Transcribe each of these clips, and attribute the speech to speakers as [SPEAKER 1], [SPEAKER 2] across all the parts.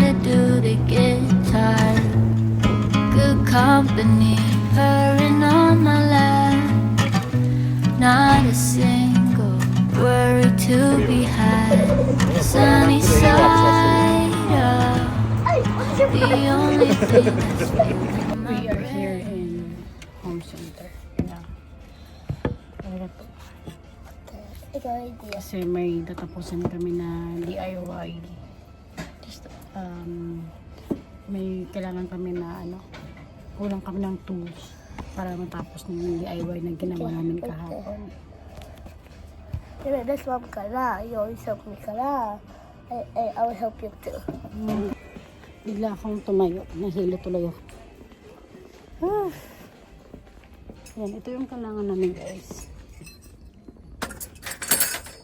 [SPEAKER 1] to do to get tired. Good company, purring on my lap. Not a single worry to be had. Sunny side up, the only thing that's filling my
[SPEAKER 2] We are here
[SPEAKER 1] brain.
[SPEAKER 2] in home center. Kasi may tatapusan kami na DIY. Just, may kailangan kami na kulang kami ng tools para matapos ng DIY na ginawa namin kahapon.
[SPEAKER 3] That's mom kala. You always help me kala. I will help you too.
[SPEAKER 2] Bigla akong tumayo. Nahilo tuloy ako. Yan, ito yung kailangan namin guys.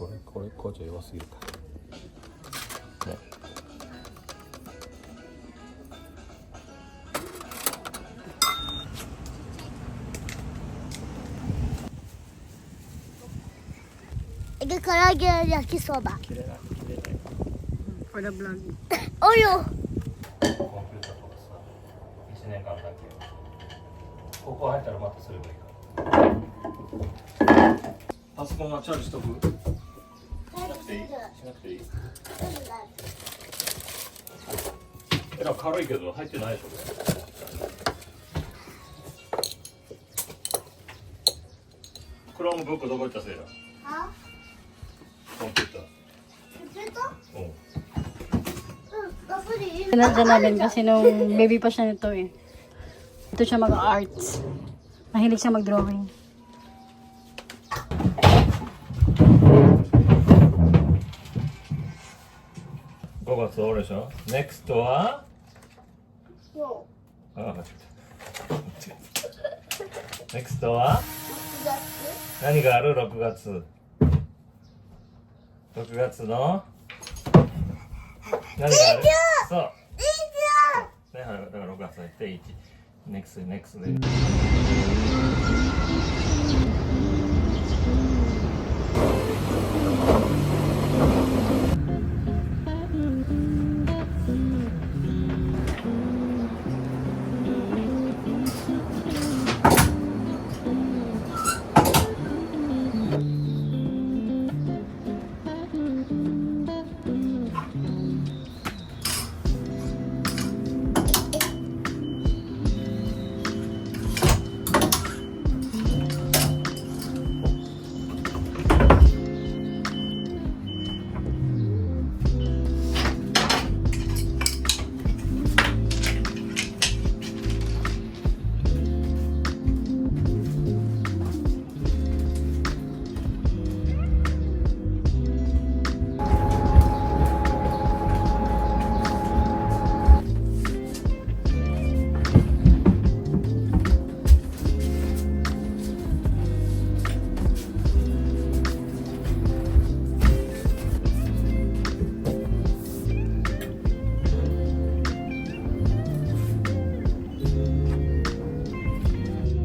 [SPEAKER 4] これ工場弱すぎるかね。
[SPEAKER 3] 唐揚げ焼きそば。
[SPEAKER 2] For the vlog.
[SPEAKER 3] およ。
[SPEAKER 4] コンピューターとかさ、1年間だけここ入ったらまたすればいいからパソコンはチャージしとく？しなくていい？しなくていい？えら軽いけど入ってないでしょこれ。クロームブックどこ行ったせいだ？コンピューター。うん。
[SPEAKER 2] Sinadya namin kasi nung baby pa siya nito eh. Ito siya mag-arts. Mahilig siya mag-drawing.5
[SPEAKER 4] 月終わるでしょ。NEXT はNEXT は何がある ?6 月。6月の何がある？そう。ね、だから6月入って1。NEXT で。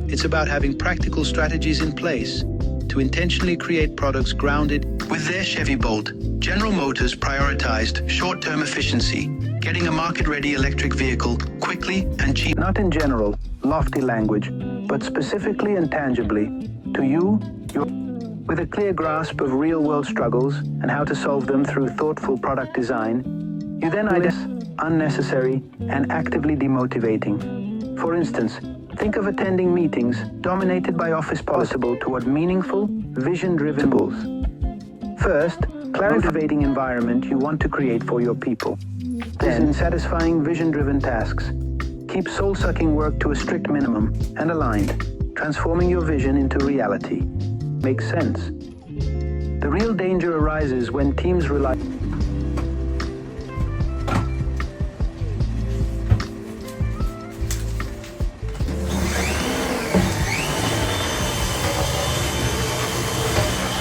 [SPEAKER 5] It's about having practical strategies in place to intentionally create products grounded. With their Chevy Bolt, General Motors prioritized short-term efficiency, getting a market-ready electric vehicle quickly and cheap. Not in general, lofty language, but specifically and tangibly to you, with a clear grasp of real-world struggles and how to solve them through thoughtful product design. You then identify unnecessary and actively demotivating. For instance, think of attending meetings dominated by office possible toward meaningful, vision-driven goals. First, clarify the motivating environment you want to create for your people. Then, satisfying vision-driven tasks. Keep soul-sucking work to a strict minimum and aligned, transforming your vision into reality. Makes sense. The real danger arises when teams rely.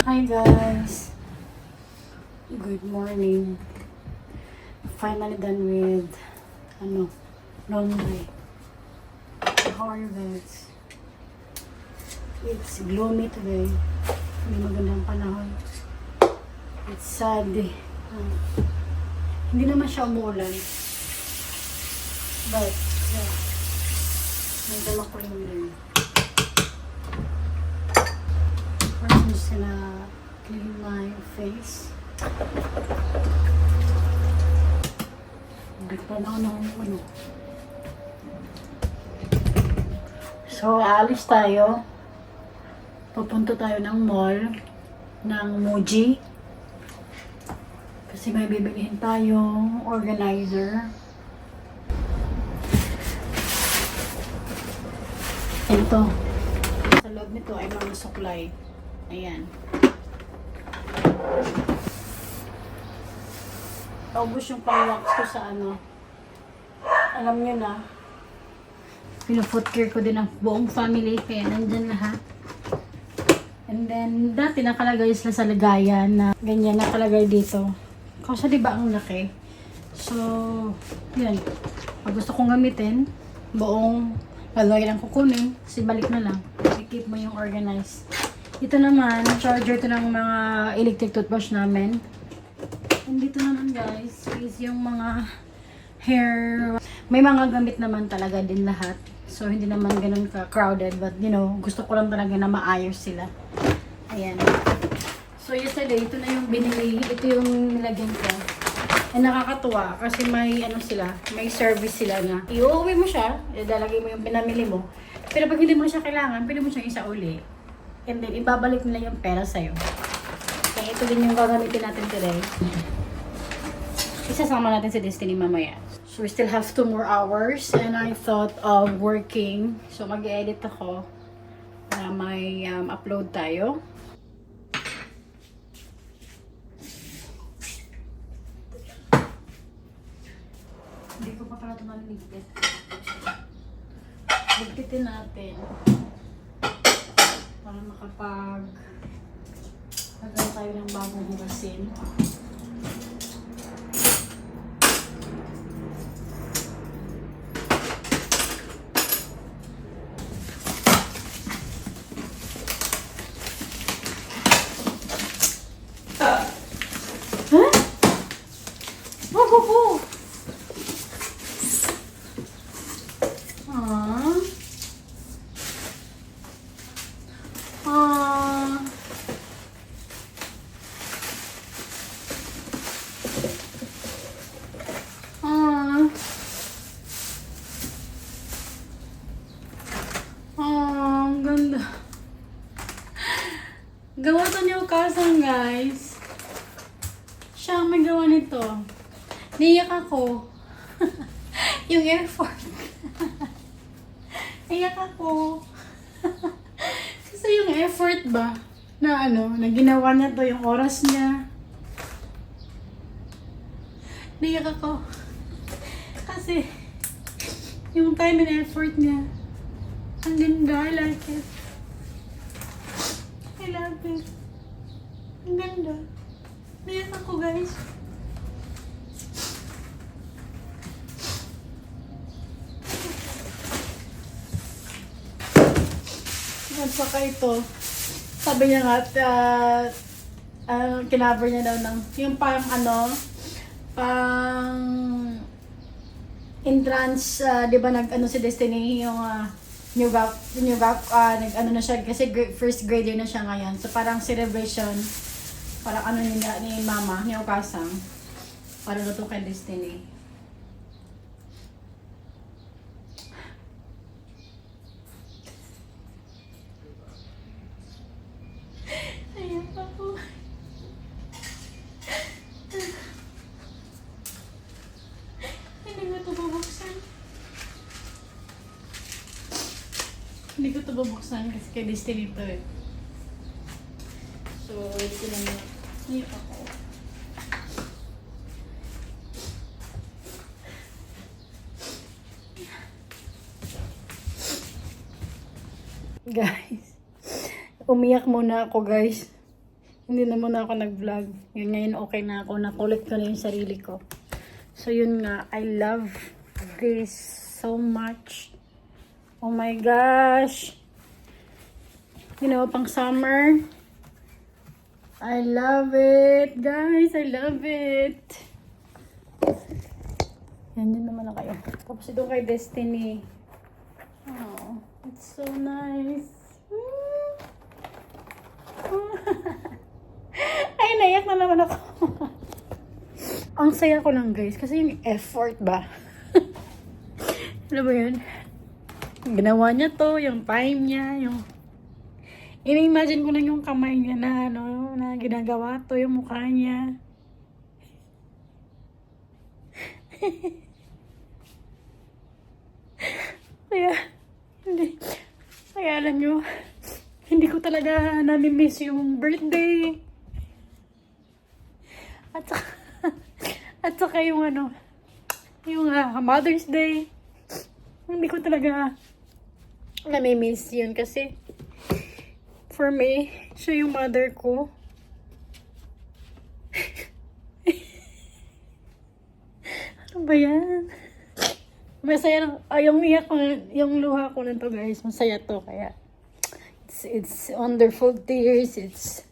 [SPEAKER 2] Hi guys! Good morning. Finally done with laundry. How are you guys? It's gloomy today. Hindi magandang panahon. It's sad. Hindi naman siya umuulan. But, yeah. May dala ko rin. First, I'm just gonna clean my face. Hindi pa na ako ano. So, aalis tayo. Pupunta tayo ng mall ng Muji. Kasi may bibilihin tayong organizer. Ito. Sa loob nito ay mga supply. Ayan. Paubos yung pang-wax ko sa ano. Alam nyo na. Pino-foot care ko din ang buong family. Kaya nandyan lahat. And then, dati nakalagay sila sa lagayan na ganyan nakalagay dito. Kasi diba ang laki? So, yun. Pag gusto kong gamitin, buong lagayan ang kukunin. Kasi balik na lang. I-keep mo yung organized. Ito naman, charger to ng mga electric toothbrush namin. And dito naman guys, is yung mga hair. May mga gamit naman talaga din lahat. So, hindi naman ganun ka-crowded. But, you know, gusto ko lang talaga na maayos sila. Ayan. So, yesterday, ito na yung binili. Ito yung nilagyan ko. And nakakatuwa kasi may, ano sila, may service sila na iuwi mo siya, idalagay mo yung pinamili mo. Pero pag hindi mo siya kailangan, pwede mo siyang isauli. And then, ibabalik nila yung pera sa'yo. Kaya ito din yung gagamitin natin today. Isasama natin si Destiny mamaya. So, we still have 2 more hours and I thought of working. So, mag-edit ako para may upload tayo. Hindi ko pa pala ito naligpit. Ligpitin natin para magkaroon tayo ng bagong hugasin. Gawa to niyo kasang guys. Siya ang may gawa nito. Niyak ako. Yung effort. Niyak ako. Kasi yung effort ba na ano, na ginawa niya to, yung oras niya. Niyak ako. Kasi yung time and effort niya. Ang ganda, I like it. I love it. Ang ganda. Niyak ako guys. At saka ito, sabi niya nga, kinaver niya daw ng, yung pang pang entrance, di ba nag-ano si Destiny, yung new gap, nag-ano na siya, kasi first grader na siya ngayon. So parang celebration, parang ano ni mama, ni Okasang, para luto kay Destiny. Ayan ako. Hindi ko ito bubuksan. Hindi ko ito bubuksan kasi kay Destiny ito eh. So, ito lang yun. Ayan ako. Guys. Umiyak muna ako guys. Hindi na muna ako nag-vlog. Yun ngayon okay na ako. Nakulit ko na yung sarili ko. So yun nga. I love this so much. Oh my gosh. You know, pang summer. I love it. Guys, I love it. Yan din naman na kayo. Tapos ito kay Destiny. Oh, it's so nice. Ay, naiyak na naman ako. Ang saya ko lang guys, kasi yung effort ba? Alam mo yun? Ginawa niya to, yung time niya, yung... Ini-imagine ko lang yung kamay niya na, ano, na ginagawa to, yung mukha niya. Kaya alam nyo, hindi ko talaga nami-miss yung birthday. At saka yung ano, yung Mother's Day. Hindi ko talaga nami-miss yun kasi for me, siya yung mother ko. Ano ba yan? Masaya lang. Yung iyak ko, yung luha ko na to guys, masaya to. Kaya, it's wonderful tears. It's,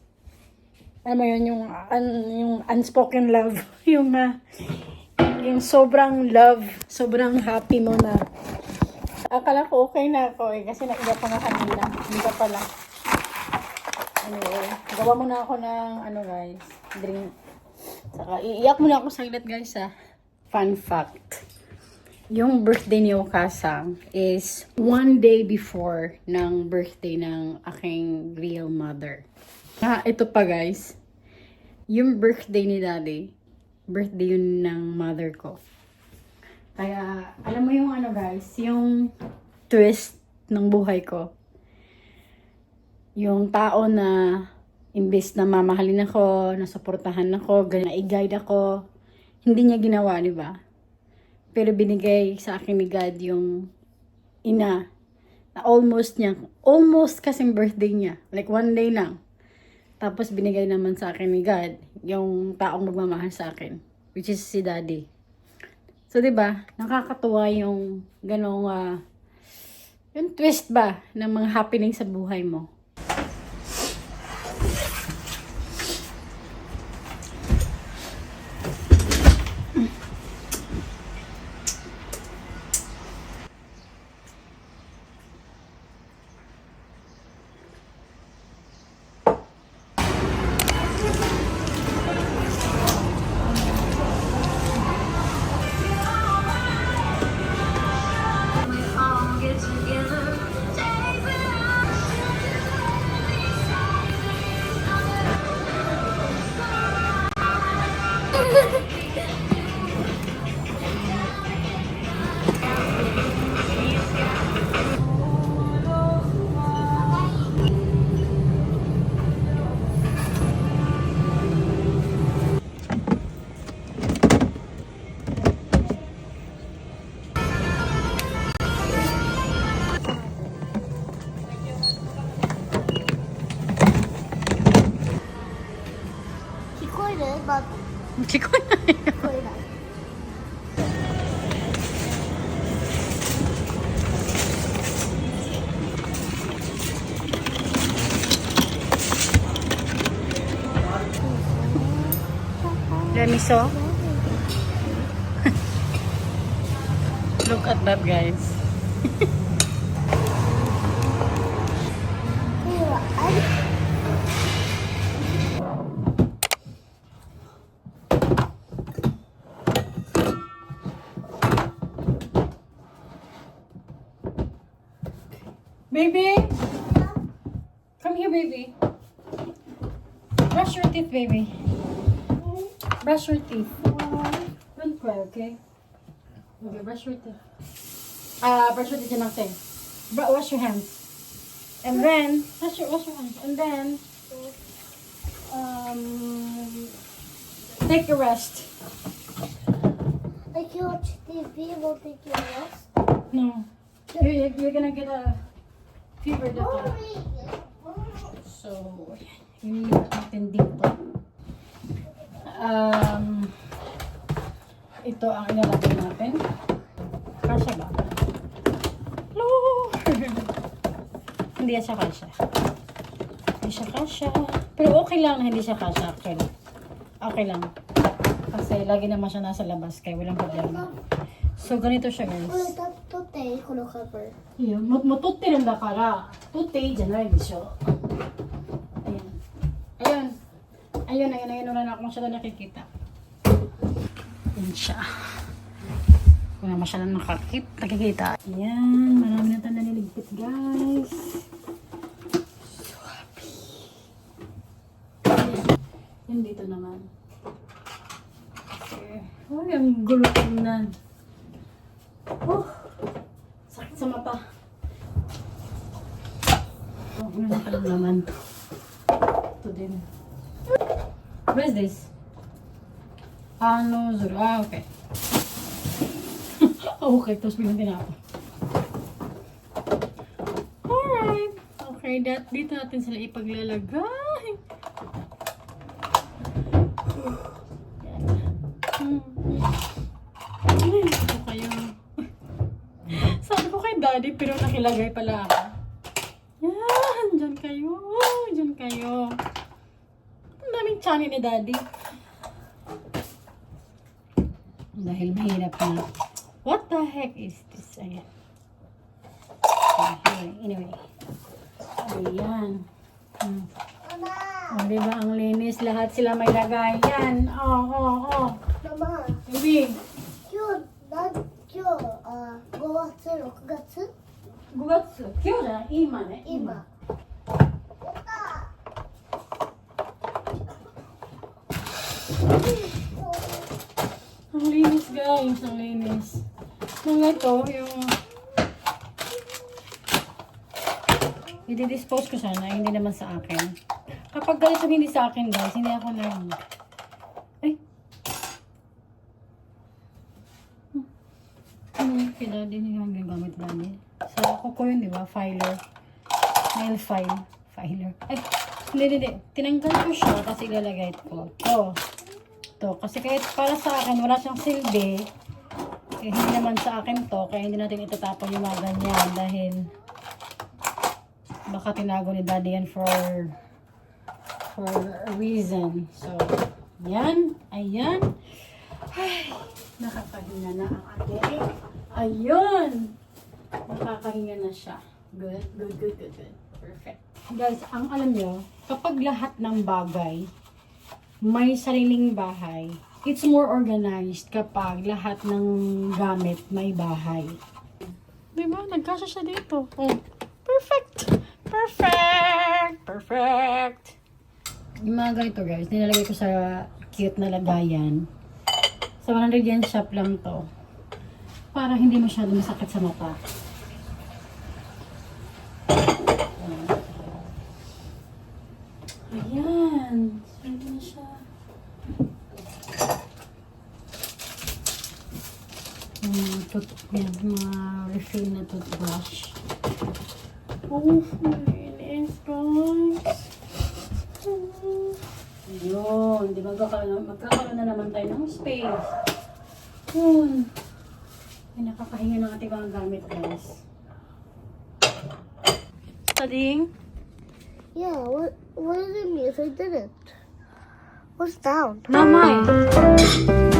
[SPEAKER 2] ano mo yun, yung unspoken love. Yung sobrang love, sobrang happy mo na. Akala ko okay na ako eh, kasi naiyak ko nga kanina. Hindi ka pala. Anyway, gawa muna ako ng, ano guys, drink. Saka, iiyak muna ako saglit guys Fun fact. Yung birthday ni Okasang is 1 day before ng birthday ng aking real mother. Ito pa guys. Yung birthday ni Daddy, birthday yun ng mother ko. Kaya, alam mo yung ano guys, yung twist ng buhay ko. Yung tao na imbes na mamahalin ako, nasuportahan ako, na i-guide ako, hindi niya ginawa, di ba? Pero binigay sa akin ni God yung ina na almost kasing birthday niya. Like 1 day lang. Tapos binigay naman sa akin ni God yung taong magmamahal sa akin, which is si Daddy. So, di ba? Nakakatuwa yung ganong yung twist ba ng mga happening sa buhay mo.
[SPEAKER 3] But
[SPEAKER 2] Hindi ko na Lemiso. Look at that, guys. Baby, come here, baby. Brush your teeth, baby. Brush your teeth. Don't cry, okay? Okay, brush your teeth. Brush your teeth, nothing. Wash your hands. And then, wash your hands. And then, take a rest.
[SPEAKER 3] I can watch TV while taking a rest.
[SPEAKER 2] No. You're gonna get a fever that So, iniibat natin dito. Ito ang ilalagay natin. Kasya ba? Lord! Hindi siya kasya. Hindi siya kasya. Pero okay lang na hindi siya kasya actually. Okay lang. Kasi lagi naman siya nasa labas kaya walang problema. So, ganito siya, guys.
[SPEAKER 3] これだとってこのカバー。
[SPEAKER 2] いいよ。もう取ってるんだから、取っていいじゃないでしょ。Ayan. Ayun. Wala na ako masyado nakikita. Ayan siya. Wala masyado nakikita. Ayan. Marami na tayo naliligpit, guys. So happy. Ayan dito naman. Okay. Ay, ang gulo tingnan. Oh, sakit sa mata. Oh, ano na naman. Ito din. What is this? Ano, Zuru. Ah, okay. Okay, tapos biglang tinapon. Alright. Okay, dito natin sila ipaglalagay. Ay, ito kayo. Sabi ko kay Daddy, pero nakilagay pala ako. Yan, dyan kayo. Dyan kayo. Ang daming channel ni Daddy. Dahil mahirap na. What the heck is this? Ayan. Anyway. Ayan. O, diba? Ang linis. Lahat sila may lagay. Yan. Oh.
[SPEAKER 3] ママ、
[SPEAKER 2] Baby.
[SPEAKER 3] 今日5月6月
[SPEAKER 2] 5月。今日じゃない今ね。
[SPEAKER 3] 今。
[SPEAKER 2] Ang linis, guys. Ang linis. Mga ito, yung i-dispose ko sana, hindi naman sa akin. Kapag ganito hindi sa akin, guys, hindi ako na ay. Kaya Daddy, hindi naman gagamit Daddy. So, ako ko yun, di ba? Filer. Nail file. Filer. Ay, hindi. Tinanggal ko siya kasi ilalagay ko. To, kasi kahit para sa akin, wala siyang silbi. Eh, hindi naman sa akin to, kaya hindi natin itatapon yung mga ganyan dahil baka tinago ni Daddy yan for a reason. So, yan. Ayan. Ay, nakakahinga na ang ating. Ayun! Nakakahinga na siya. Good. Perfect. Guys, ang alam nyo, kapag lahat ng bagay may sariling bahay, it's more organized kapag lahat ng gamit may bahay. Diba? Nagkasya siya dito. Oh, perfect! Yung mga ganito guys, nilalagay ko sa cute na lagayan. Sa 100 yen shop lang to. Para hindi masyado masakit sa mata. Ayan. Swerte na siya. Mga refill na toothbrush. Oh, nice guys. Ayun. Di ba magkakaroon na naman tayo ng space. Yun. Ay, nakakahinga ng ating mga gamit guys. Studying?
[SPEAKER 3] Yeah, what does it mean if I didn't? What's down?
[SPEAKER 2] Not mine.